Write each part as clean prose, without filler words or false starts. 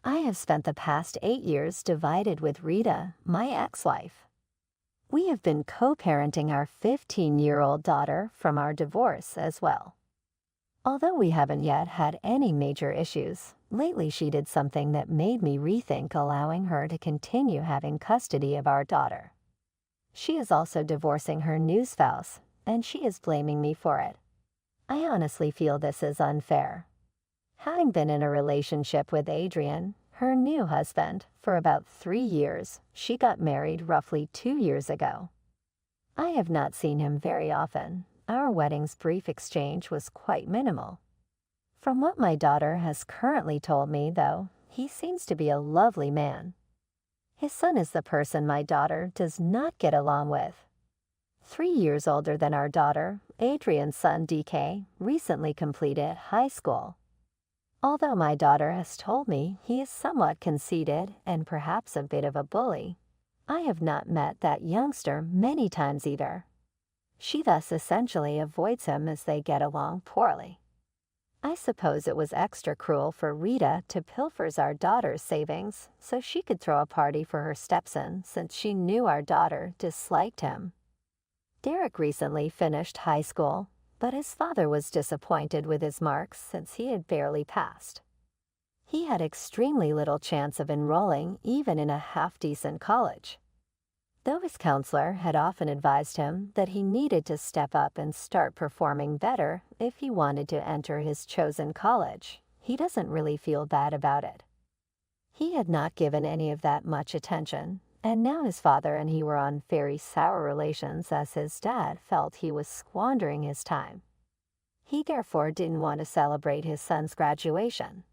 I have spent the past 8 years divided with Rita, my ex-wife. We have been co-parenting our 15-year-old daughter from our divorce as well. Although we haven't yet had any major issues, lately she did something that made me rethink allowing her to continue having custody of our daughter. She is also divorcing her new spouse, and she is blaming me for it. I honestly feel this is unfair. Having been in a relationship with Adrian, her new husband, for about 3 years, she got married roughly 2 years ago. I have not seen him very often. Our wedding's brief exchange was quite minimal. From what my daughter has currently told me, though, he seems to be a lovely man. His son is the person my daughter does not get along with. 3 years older than our daughter, Adrian's son DK recently completed high school. Although my daughter has told me he is somewhat conceited and perhaps a bit of a bully, I have not met that youngster many times either. She thus essentially avoids him as they get along poorly. I suppose it was extra cruel for Rita to pilfer our daughter's savings so she could throw a party for her stepson since she knew our daughter disliked him. Derek recently finished high school, but his father was disappointed with his marks since he had barely passed. He had extremely little chance of enrolling even in a half-decent college. Though his counselor had often advised him that he needed to step up and start performing better if he wanted to enter his chosen college, he doesn't really feel bad about it. He had not given any of that much attention, and now his father and he were on very sour relations as his dad felt he was squandering his time. He therefore didn't want to celebrate his son's graduation.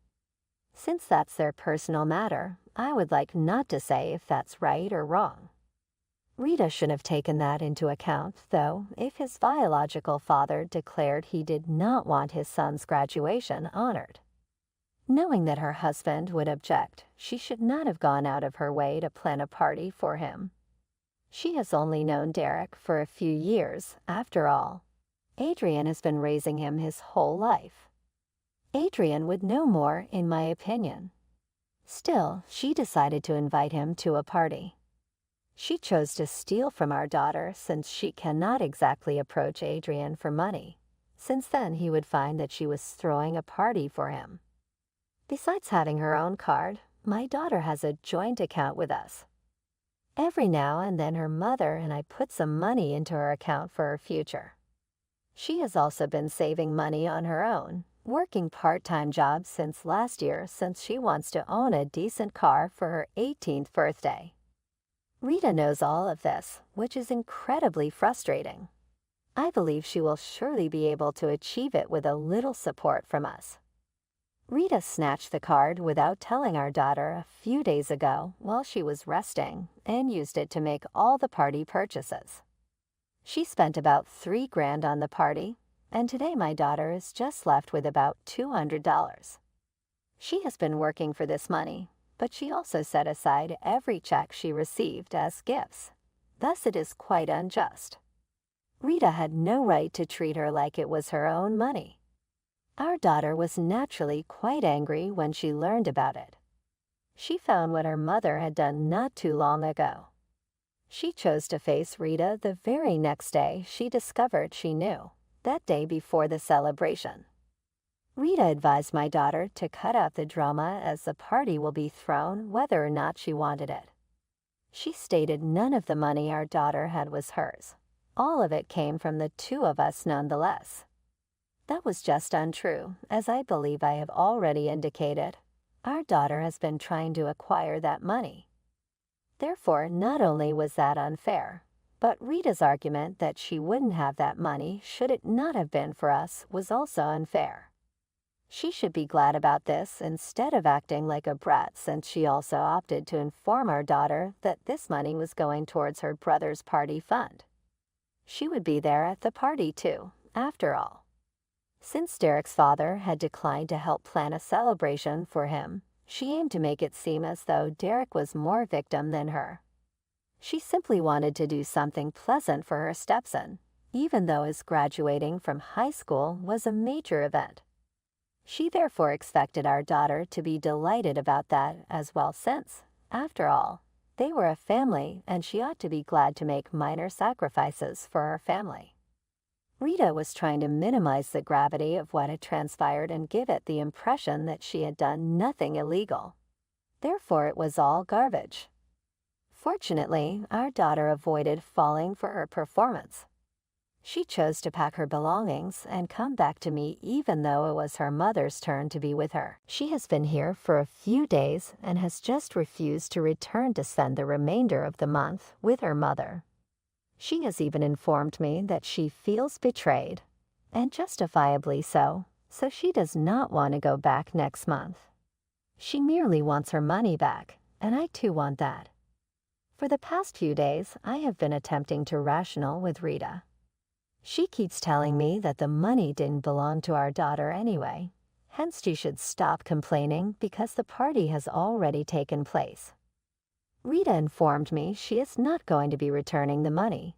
Since that's their personal matter, I would like not to say if that's right or wrong. Rita should have taken that into account, though, if his biological father declared he did not want his son's graduation honored. Knowing that her husband would object, she should not have gone out of her way to plan a party for him. She has only known Derek for a few years, after all. Adrian has been raising him his whole life. Adrian would know more, in my opinion. Still, she decided to invite him to a party. She chose to steal from our daughter since she cannot exactly approach Adrian for money, since then he would find that she was throwing a party for him. Besides having her own card, my daughter has a joint account with us. Every now and then her mother and I put some money into her account for her future. She has also been saving money on her own, working part-time jobs since last year since she wants to own a decent car for her 18th birthday. Rita knows all of this, which is incredibly frustrating. I believe she will surely be able to achieve it with a little support from us. Rita snatched the card without telling our daughter a few days ago while she was resting and used it to make all the party purchases. She spent about $3 grand on the party, and today my daughter is just left with about $200. She has been working for this money, but she also set aside every check she received as gifts. Thus it is quite unjust. Rita had no right to treat her like it was her own money. Our daughter was naturally quite angry when she learned about it. She found what her mother had done not too long ago. She chose to face Rita the very next day she discovered she knew, that day before the celebration. Rita advised my daughter to cut out the drama as the party will be thrown whether or not she wanted it. She stated none of the money our daughter had was hers. All of it came from the two of us nonetheless. That was just untrue, as I believe I have already indicated. Our daughter has been trying to acquire that money. Therefore, not only was that unfair, but Rita's argument that she wouldn't have that money should it not have been for us was also unfair. She should be glad about this instead of acting like a brat since she also opted to inform our daughter that this money was going towards her brother's party fund. She would be there at the party too, after all. Since Derek's father had declined to help plan a celebration for him, she aimed to make it seem as though Derek was more victim than her. She simply wanted to do something pleasant for her stepson, even though his graduating from high school was a major event. She therefore expected our daughter to be delighted about that as well since, after all, they were a family and she ought to be glad to make minor sacrifices for our family. Rita was trying to minimize the gravity of what had transpired and give it the impression that she had done nothing illegal. Therefore, it was all garbage. Fortunately, our daughter avoided falling for her performance. She chose to pack her belongings and come back to me even though it was her mother's turn to be with her. She has been here for a few days and has just refused to return to spend the remainder of the month with her mother. She has even informed me that she feels betrayed, and justifiably so she does not want to go back next month. She merely wants her money back, and I too want that. For the past few days, I have been attempting to rational with Rita. She keeps telling me that the money didn't belong to our daughter anyway, hence she should stop complaining because the party has already taken place. Rita informed me she is not going to be returning the money.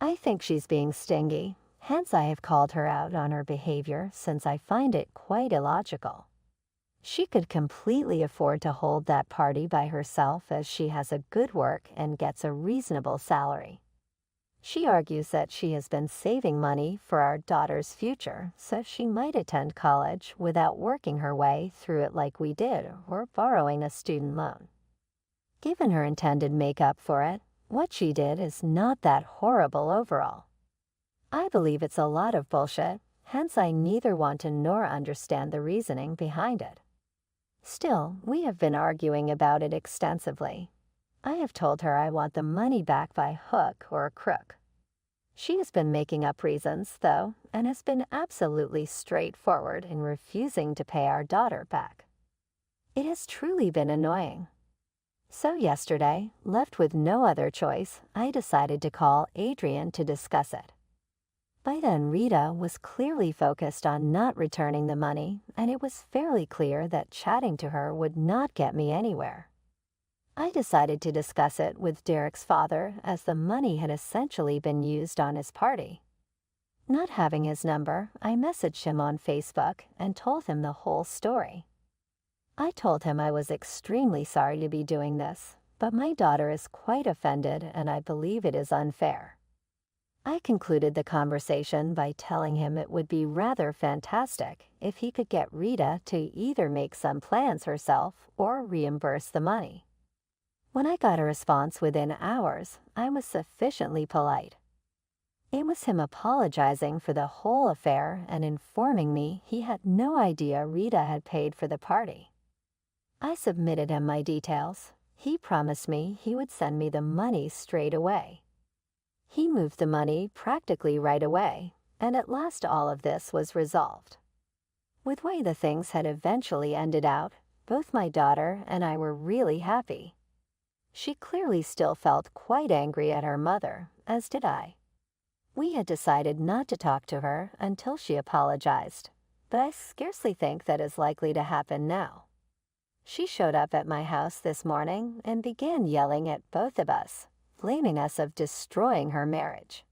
I think she's being stingy, hence I have called her out on her behavior since I find it quite illogical. She could completely afford to hold that party by herself as she has a good work and gets a reasonable salary. She argues that she has been saving money for our daughter's future, so she might attend college without working her way through it like we did or borrowing a student loan. Given her intended makeup for it, what she did is not that horrible overall. I believe it's a lot of bullshit, hence I neither want to nor understand the reasoning behind it. Still, we have been arguing about it extensively. I have told her I want the money back by hook or crook. She has been making up reasons, though, and has been absolutely straightforward in refusing to pay our daughter back. It has truly been annoying. So yesterday, left with no other choice, I decided to call Adrian to discuss it. By then, Rita was clearly focused on not returning the money, and it was fairly clear that chatting to her would not get me anywhere. I decided to discuss it with Derek's father as the money had essentially been used on his party. Not having his number, I messaged him on Facebook and told him the whole story. I told him I was extremely sorry to be doing this, but my daughter is quite offended and I believe it is unfair. I concluded the conversation by telling him it would be rather fantastic if he could get Rita to either make some plans herself or reimburse the money. When I got a response within hours, I was sufficiently polite. It was him apologizing for the whole affair and informing me he had no idea Rita had paid for the party. I submitted him my details. He promised me he would send me the money straight away. He moved the money practically right away, and at last all of this was resolved. With the way the things had eventually ended out, both my daughter and I were really happy. She clearly still felt quite angry at her mother, as did I. We had decided not to talk to her until she apologized, but I scarcely think that is likely to happen now. She showed up at my house this morning and began yelling at both of us, blaming us of destroying her marriage.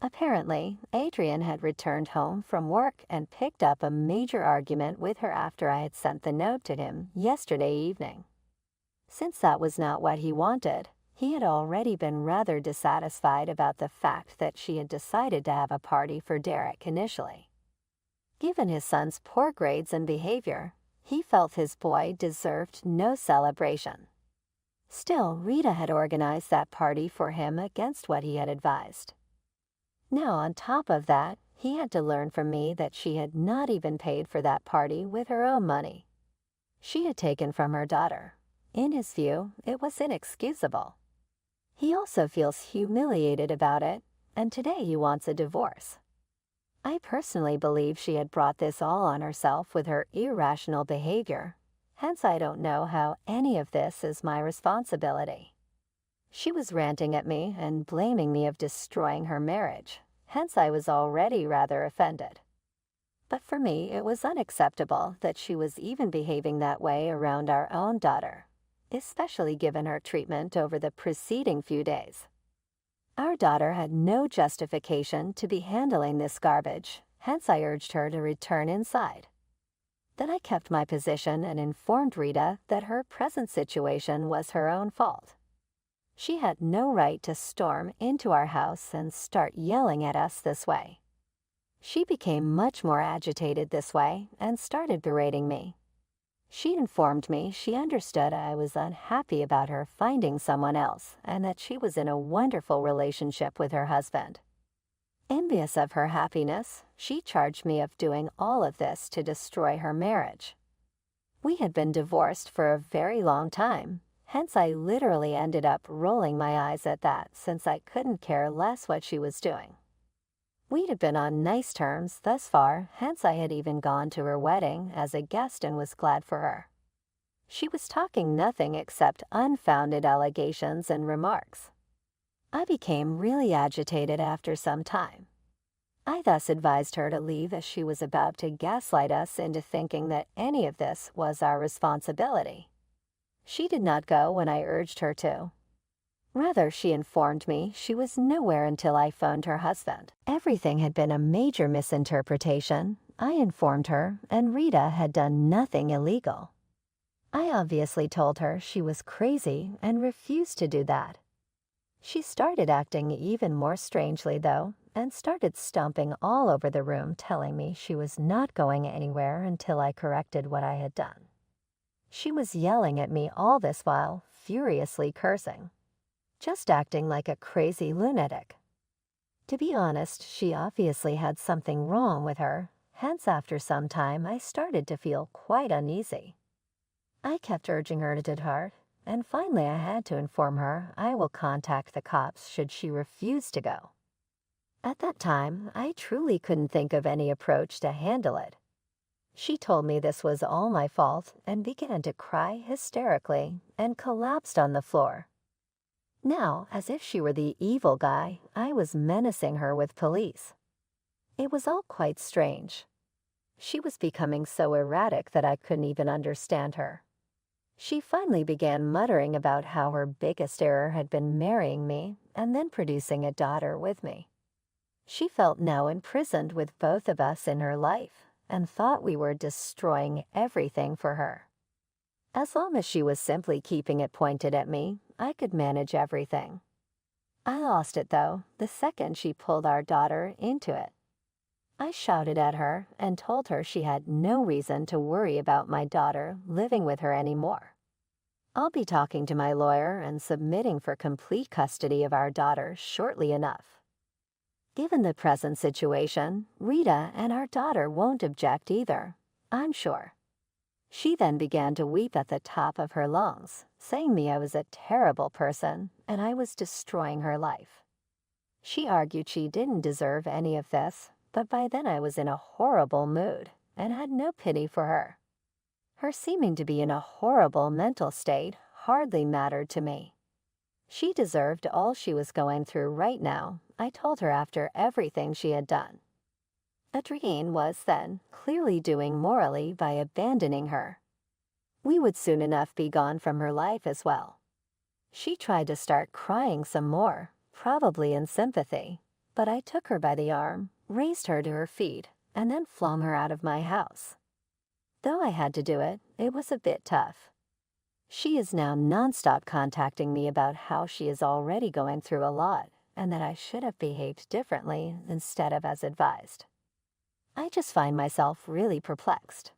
Apparently, Adrian had returned home from work and picked up a major argument with her after I had sent the note to him yesterday evening. Since that was not what he wanted, he had already been rather dissatisfied about the fact that she had decided to have a party for Derek initially. Given his son's poor grades and behavior, he felt his boy deserved no celebration. Still, Rita had organized that party for him against what he had advised. Now, on top of that, he had to learn from me that she had not even paid for that party with her own money. She had taken from her daughter. In his view, it was inexcusable. He also feels humiliated about it, and today he wants a divorce. I personally believe she had brought this all on herself with her irrational behavior, hence I don't know how any of this is my responsibility. She was ranting at me and blaming me of destroying her marriage, hence I was already rather offended. But for me, it was unacceptable that she was even behaving that way around our own daughter, especially given her treatment over the preceding few days. Our daughter had no justification to be handling this garbage, hence I urged her to return inside. Then I kept my position and informed Rita that her present situation was her own fault. She had no right to storm into our house and start yelling at us this way. She became much more agitated this way and started berating me. She informed me she understood I was unhappy about her finding someone else and that she was in a wonderful relationship with her husband. Envious of her happiness, she charged me of doing all of this to destroy her marriage. We had been divorced for a very long time, hence I literally ended up rolling my eyes at that since I couldn't care less what she was doing. We had been on nice terms thus far, hence I had even gone to her wedding as a guest and was glad for her. She was talking nothing except unfounded allegations and remarks. I became really agitated after some time. I thus advised her to leave as she was about to gaslight us into thinking that any of this was our responsibility. She did not go when I urged her to. Rather, she informed me she was nowhere until I phoned her husband. Everything had been a major misinterpretation, I informed her, and Rita had done nothing illegal. I obviously told her she was crazy and refused to do that. She started acting even more strangely, though, and started stomping all over the room, telling me she was not going anywhere until I corrected what I had done. She was yelling at me all this while, furiously cursing, just acting like a crazy lunatic. To be honest, she obviously had something wrong with her, hence after some time I started to feel quite uneasy. I kept urging her to depart, and finally I had to inform her I will contact the cops should she refuse to go. At that time, I truly couldn't think of any approach to handle it. She told me this was all my fault and began to cry hysterically and collapsed on the floor. Now, as if she were the evil guy, I was menacing her with police. It was all quite strange. She was becoming so erratic that I couldn't even understand her. She finally began muttering about how her biggest error had been marrying me and then producing a daughter with me. She felt now imprisoned with both of us in her life and thought we were destroying everything for her. As long as she was simply keeping it pointed at me, I could manage everything. I lost it, though, the second she pulled our daughter into it. I shouted at her and told her she had no reason to worry about my daughter living with her anymore. I'll be talking to my lawyer and submitting for complete custody of our daughter shortly enough. Given the present situation, Rita and our daughter won't object either, I'm sure. She then began to weep at the top of her lungs, saying me I was a terrible person and I was destroying her life. She argued she didn't deserve any of this, but by then I was in a horrible mood and had no pity for her. Her seeming to be in a horrible mental state hardly mattered to me. She deserved all she was going through right now, I told her after everything she had done. Adrienne was then clearly doing morally by abandoning her. We would soon enough be gone from her life as well. She tried to start crying some more, probably in sympathy, but I took her by the arm, raised her to her feet, and then flung her out of my house. Though I had to do it, it was a bit tough. She is now nonstop contacting me about how she is already going through a lot and that I should have behaved differently instead of as advised. I just find myself really perplexed.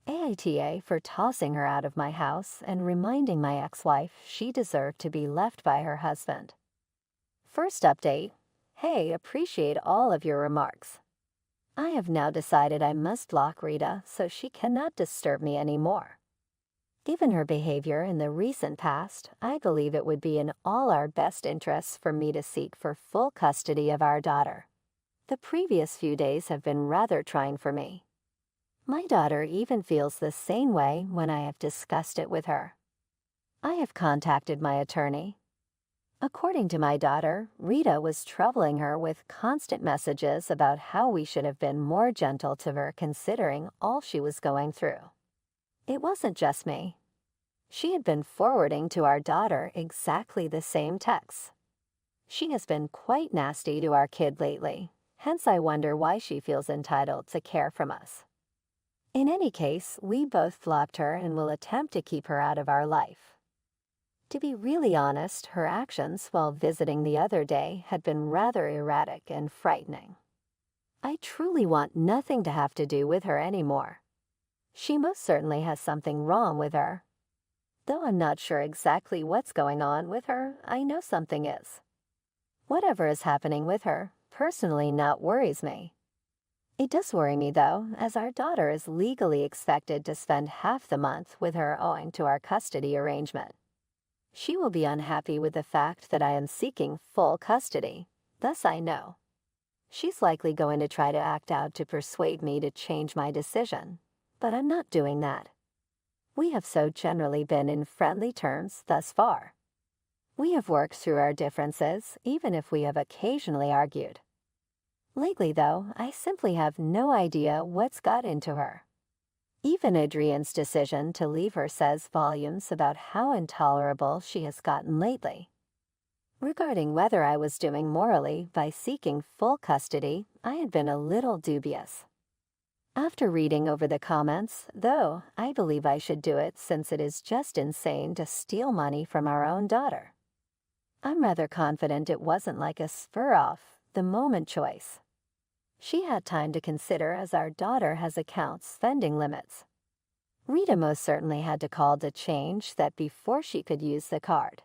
AITA for tossing her out of my house and reminding my ex-wife she deserved to be left by her husband. First update, hey, appreciate all of your remarks. I have now decided I must block Rita so she cannot disturb me anymore. Given her behavior in the recent past, I believe it would be in all our best interests for me to seek for full custody of our daughter. The previous few days have been rather trying for me. My daughter even feels the same way when I have discussed it with her. I have contacted my attorney. According to my daughter, Rita was troubling her with constant messages about how we should have been more gentle to her considering all she was going through. It wasn't just me. She had been forwarding to our daughter exactly the same texts. She has been quite nasty to our kid lately, hence I wonder why she feels entitled to care from us. In any case, we both blocked her and will attempt to keep her out of our life. To be really honest, her actions while visiting the other day had been rather erratic and frightening. I truly want nothing to have to do with her anymore. She most certainly has something wrong with her. Though I'm not sure exactly what's going on with her, I know something is. Whatever is happening with her, personally not worries me. It does worry me, though, as our daughter is legally expected to spend half the month with her owing to our custody arrangement. She will be unhappy with the fact that I am seeking full custody, thus I know. She's likely going to try to act out to persuade me to change my decision, but I'm not doing that. We have so generally been in friendly terms thus far. We have worked through our differences, even if we have occasionally argued. Lately, though, I simply have no idea what's got into her. Even Adrienne's decision to leave her says volumes about how intolerable she has gotten lately. Regarding whether I was doing morally by seeking full custody, I had been a little dubious. After reading over the comments, though, I believe I should do it since it is just insane to steal money from our own daughter. I'm rather confident it wasn't like a spur-off, the moment choice. She had time to consider as our daughter has account spending limits. Rita most certainly had to call to change that before she could use the card.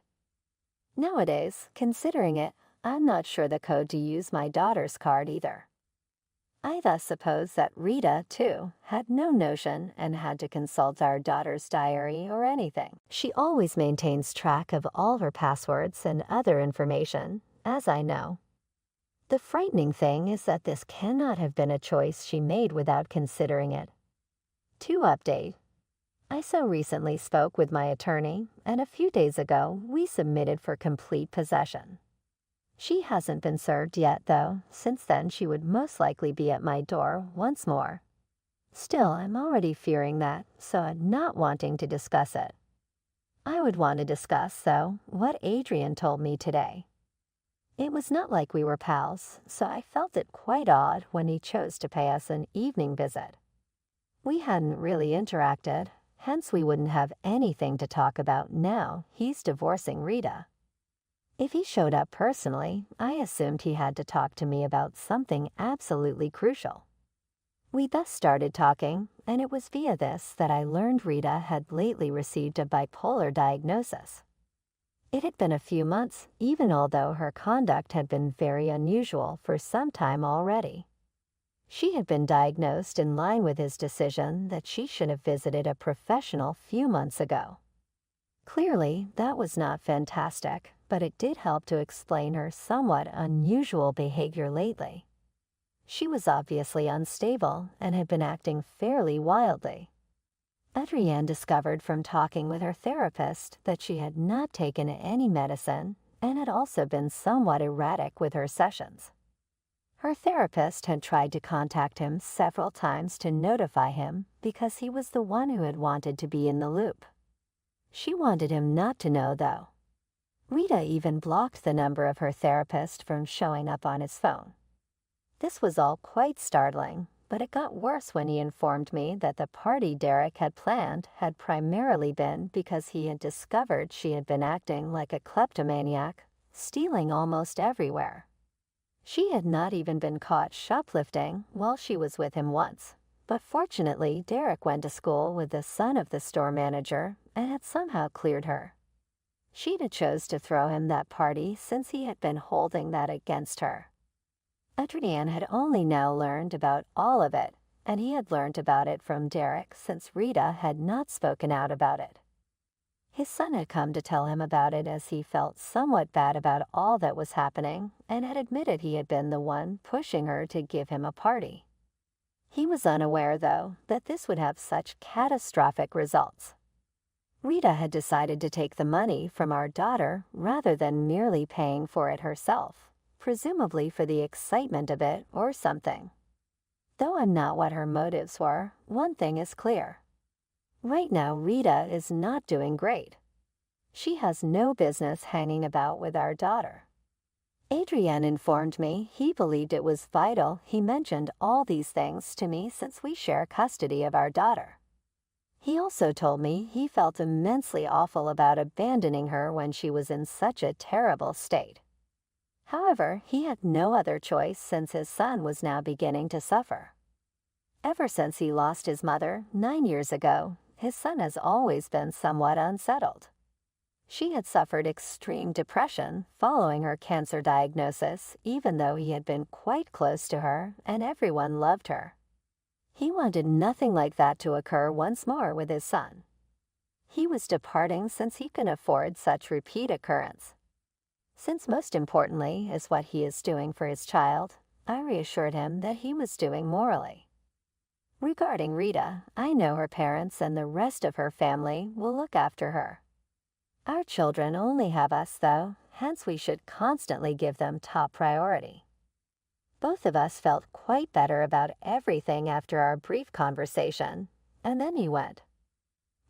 Nowadays, considering it, I'm not sure the code to use my daughter's card either. I thus suppose that Rita, too, had no notion and had to consult our daughter's diary or anything. She always maintains track of all her passwords and other information, as I know. The frightening thing is that this cannot have been a choice she made without considering it. To update, I so recently spoke with my attorney, and a few days ago we submitted for complete possession. She hasn't been served yet, though. Since then she would most likely be at my door once more. Still, I'm already fearing that, so I'm not wanting to discuss it. I would want to discuss, though, what Adrienne told me today. It was not like we were pals, so I felt it quite odd when he chose to pay us an evening visit. We hadn't really interacted, hence we wouldn't have anything to talk about now he's divorcing Rita. If he showed up personally, I assumed he had to talk to me about something absolutely crucial. We thus started talking, and it was via this that I learned Rita had lately received a bipolar diagnosis. It had been a few months, even although her conduct had been very unusual for some time already. She had been diagnosed in line with his decision that she should have visited a professional few months ago. Clearly, that was not fantastic, but it did help to explain her somewhat unusual behavior lately. She was obviously unstable and had been acting fairly wildly. Adrienne discovered from talking with her therapist that she had not taken any medicine and had also been somewhat erratic with her sessions. Her therapist had tried to contact him several times to notify him because he was the one who had wanted to be in the loop. She wanted him not to know, though. Rita even blocked the number of her therapist from showing up on his phone. This was all quite startling, but it got worse when he informed me that the party Derek had planned had primarily been because he had discovered she had been acting like a kleptomaniac, stealing almost everywhere. She had not even been caught shoplifting while she was with him once, but fortunately Derek went to school with the son of the store manager and had somehow cleared her. She'd chose to throw him that party since he had been holding that against her. Adrienne had only now learned about all of it, and he had learned about it from Derek since Rita had not spoken out about it. His son had come to tell him about it as he felt somewhat bad about all that was happening and had admitted he had been the one pushing her to give him a party. He was unaware, though, that this would have such catastrophic results. Rita had decided to take the money from our daughter rather than merely paying for it herself, presumably for the excitement of it or something. Though I'm not what her motives were, one thing is clear. Right now, Rita is not doing great. She has no business hanging about with our daughter. Adrian informed me he believed it was vital he mentioned all these things to me since we share custody of our daughter. He also told me he felt immensely awful about abandoning her when she was in such a terrible state. However, he had no other choice since his son was now beginning to suffer. Ever since he lost his mother 9 years ago, his son has always been somewhat unsettled. She had suffered extreme depression following her cancer diagnosis, even though he had been quite close to her and everyone loved her. He wanted nothing like that to occur once more with his son. He was departing since he can afford such repeat occurrence. Since most importantly is what he is doing for his child, I reassured him that he was doing morally. Regarding Rita, I know her parents and the rest of her family will look after her. Our children only have us, though, hence we should constantly give them top priority. Both of us felt quite better about everything after our brief conversation, and then he went.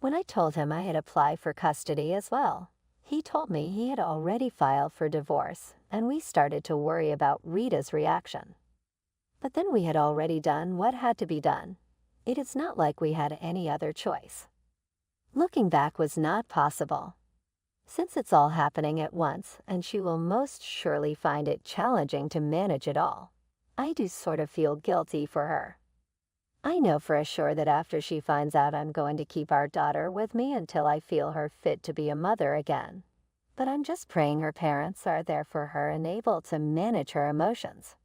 When I told him I had applied for custody as well, he told me he had already filed for divorce, and we started to worry about Rita's reaction. But then we had already done what had to be done. It is not like we had any other choice. Looking back was not possible. Since it's all happening at once, and she will most surely find it challenging to manage it all, I do sort of feel guilty for her. I know for sure that after she finds out I'm going to keep our daughter with me until I feel her fit to be a mother again. But I'm just praying her parents are there for her and able to manage her emotions.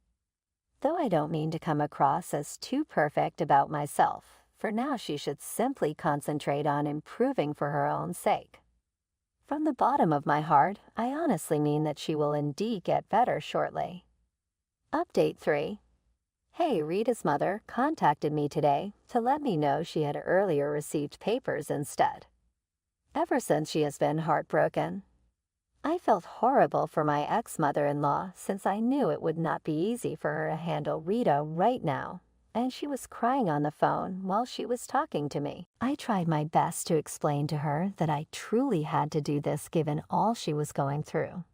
Though I don't mean to come across as too perfect about myself, for now she should simply concentrate on improving for her own sake. From the bottom of my heart, I honestly mean that she will indeed get better shortly. Update 3. Hey, Rita's mother contacted me today to let me know she had earlier received papers instead. Ever since she has been heartbroken. I felt horrible for my ex-mother-in-law since I knew it would not be easy for her to handle Rita right now, and she was crying on the phone while she was talking to me. I tried my best to explain to her that I truly had to do this given all she was going through.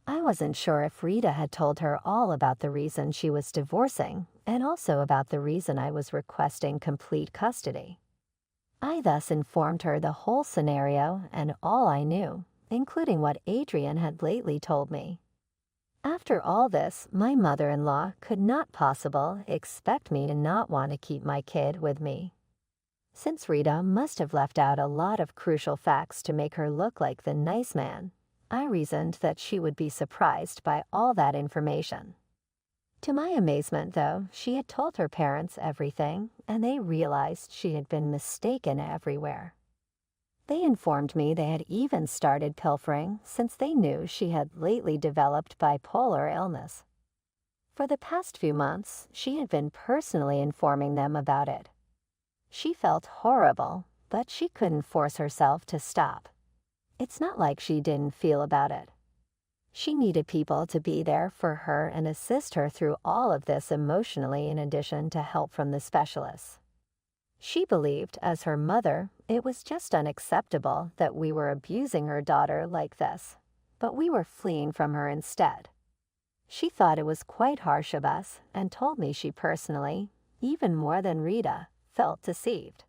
I wasn't sure if Rita had told her all about the reason she was divorcing and also about the reason I was requesting complete custody. I thus informed her the whole scenario and all I knew, including what Adrian had lately told me. After all this, my mother-in-law could not possibly expect me to not want to keep my kid with me. Since Rita must have left out a lot of crucial facts to make her look like the nice man, I reasoned that she would be surprised by all that information. To my amazement, though, she had told her parents everything, and they realized she had been mistaken everywhere. They informed me they had even started pilfering since they knew she had lately developed bipolar illness. For the past few months, she had been personally informing them about it. She felt horrible, but she couldn't force herself to stop. It's not like she didn't feel about it. She needed people to be there for her and assist her through all of this emotionally in addition to help from the specialists. She believed, as her mother, it was just unacceptable that we were abusing her daughter like this, but we were fleeing from her instead. She thought it was quite harsh of us and told me she personally, even more than Rita, felt deceived.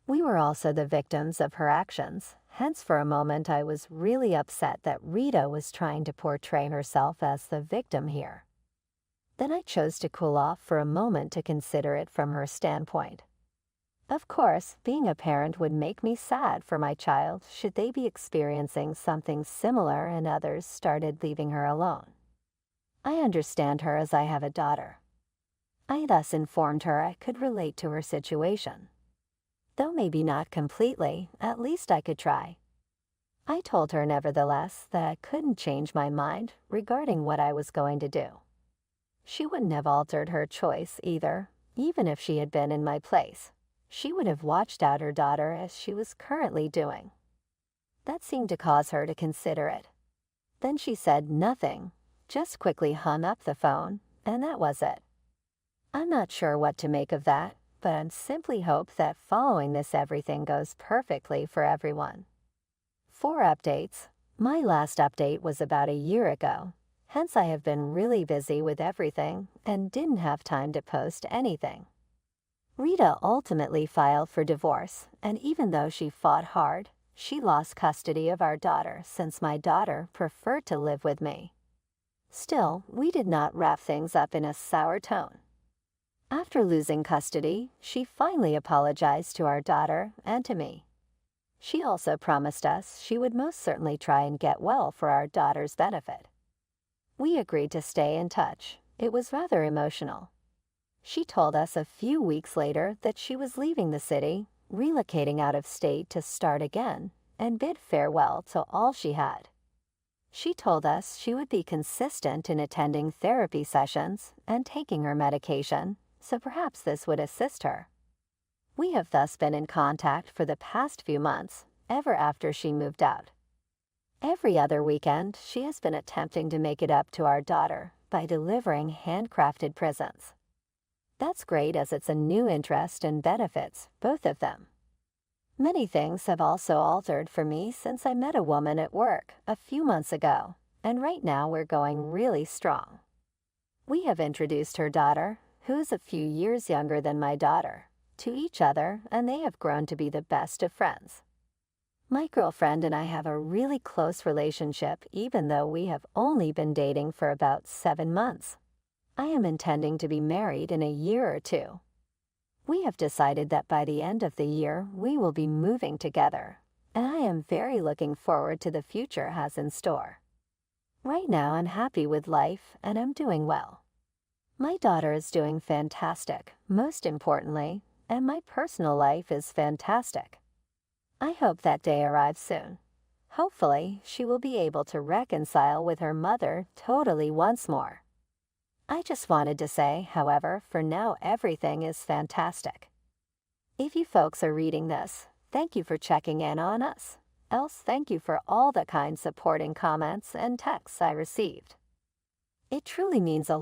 We were also the victims of her actions, hence for a moment I was really upset that Rita was trying to portray herself as the victim here. Then I chose to cool off for a moment to consider it from her standpoint. Of course, being a parent would make me sad for my child should they be experiencing something similar and others started leaving her alone. I understand her as I have a daughter. I thus informed her I could relate to her situation. Though maybe not completely, at least I could try. I told her nevertheless that I couldn't change my mind regarding what I was going to do. She wouldn't have altered her choice either, even if she had been in my place. She would have watched out her daughter as she was currently doing. That seemed to cause her to consider it. Then she said nothing, just quickly hung up the phone, and that was it. I'm not sure what to make of that, but I simply hope that following this everything goes perfectly for everyone. 4 updates. My last update was about a year ago. Hence, I have been really busy with everything and didn't have time to post anything. Rita ultimately filed for divorce, and even though she fought hard, she lost custody of our daughter since my daughter preferred to live with me. Still, we did not wrap things up in a sour tone. After losing custody, she finally apologized to our daughter and to me. She also promised us she would most certainly try and get well for our daughter's benefit. We agreed to stay in touch. It was rather emotional. She told us a few weeks later that she was leaving the city, relocating out of state to start again, and bid farewell to all she had. She told us she would be consistent in attending therapy sessions and taking her medication, so perhaps this would assist her. We have thus been in contact for the past few months, ever after she moved out. Every other weekend, she has been attempting to make it up to our daughter by delivering handcrafted presents. That's great as it's a new interest and benefits both of them. Many things have also altered for me since I met a woman at work a few months ago, and right now we're going really strong. We have introduced her daughter, who is a few years younger than my daughter, to each other, and they have grown to be the best of friends. My girlfriend and I have a really close relationship even though we have only been dating for about 7 months. I am intending to be married in a year or 2. We have decided that by the end of the year we will be moving together, and I am very looking forward to the future has in store. Right now I'm happy with life and I'm doing well. My daughter is doing fantastic, most importantly, and my personal life is fantastic. I hope that day arrives soon. Hopefully, she will be able to reconcile with her mother totally once more. I just wanted to say, however, for now everything is fantastic. If you folks are reading this, thank you for checking in on us. Else, thank you for all the kind supporting comments and texts I received. It truly means a